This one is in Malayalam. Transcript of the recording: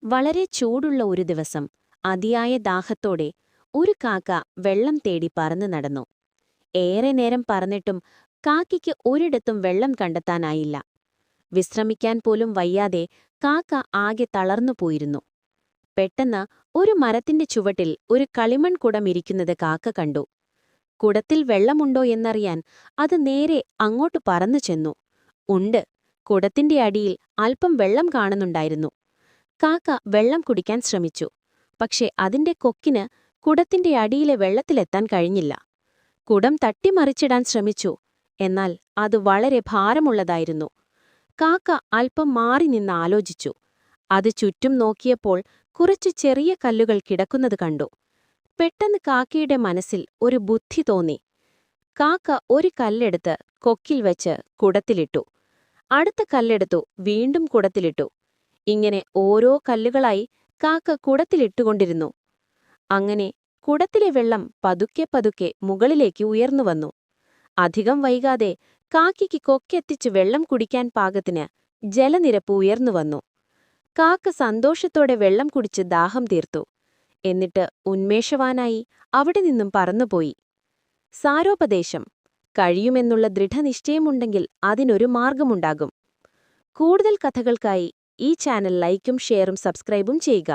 വളരെ ചൂടുള്ള ഒരു ദിവസം അതിയായ ദാഹത്തോടെ ഒരു കാക്ക വെള്ളം തേടി പറന്നു നടന്നു. ഏറെ നേരം പറന്നിട്ടും കാക്കയ്ക്ക് ഒരിടത്തും വെള്ളം കണ്ടെത്താനായില്ല. വിശ്രമിക്കാൻ പോലും വയ്യാതെ കാക്ക ആകെ തളർന്നുപോയിരുന്നു. പെട്ടെന്ന് ഒരു മരത്തിന്റെ ചുവട്ടിൽ ഒരു കളിമൺ കുടം ഇരിക്കുന്നത് കാക്ക കണ്ടു. കുടത്തിൽ വെള്ളമുണ്ടോ എന്നറിയാൻ അത് നേരെ അങ്ങോട്ട് പറന്നു ചെന്നു. ഉണ്ട്, കുടത്തിന്റെ അടിയിൽ അല്പം വെള്ളം കാണുന്നുണ്ടായിരുന്നു. കാക്ക വെള്ളം കുടിക്കാൻ ശ്രമിച്ചു. പക്ഷെ അതിന്റെ കൊക്കിന് കുടത്തിന്റെ അടിയിലെ വെള്ളത്തിലെത്താൻ കഴിഞ്ഞില്ല. കുടം തട്ടിമറിച്ചിടാൻ ശ്രമിച്ചു. എന്നാൽ അത് വളരെ ഭാരമുള്ളതായിരുന്നു. കാക്ക അല്പം മാറി നിന്ന് ആലോചിച്ചു. അത് ചുറ്റും നോക്കിയപ്പോൾ കുറച്ച് ചെറിയ കല്ലുകൾ കിടക്കുന്നത് കണ്ടു. പെട്ടെന്ന് കാക്കയുടെ മനസ്സിൽ ഒരു ബുദ്ധി തോന്നി. കാക്ക ഒരു കല്ലെടുത്ത് കൊക്കിൽ വെച്ച് കുടത്തിലിട്ടു. അടുത്ത കല്ലെടുത്തു വീണ്ടും കുടത്തിലിട്ടു. ഇങ്ങനെ ഓരോ കല്ലുകളായി കാക്ക കുടത്തിലിട്ടുകൊണ്ടിരുന്നു. അങ്ങനെ കുടത്തിലെ വെള്ളം പതുക്കെ പതുക്കെ മുകളിലേക്ക് ഉയർന്നുവന്നു. അധികം വൈകാതെ കാക്കയ്ക്ക് കൊക്കെത്തിച്ച് വെള്ളം കുടിക്കാൻ പാകത്തിന് ജലനിരപ്പ് ഉയർന്നുവന്നു. കാക്ക സന്തോഷത്തോടെ വെള്ളം കുടിച്ച് ദാഹം തീർത്തു. എന്നിട്ട് ഉന്മേഷവാനായി അവിടെ നിന്നും പറന്നുപോയി. സാരോപദേശം: കഴിയുമെന്നുള്ള ദൃഢനിശ്ചയമുണ്ടെങ്കിൽ അതിനൊരു മാർഗമുണ്ടാകും. കൂടുതൽ കഥകൾക്കായി ഈ ചാനൽ ലൈക്കും ഷെയറും സബ്സ്ക്രൈബും ചെയ്യുക.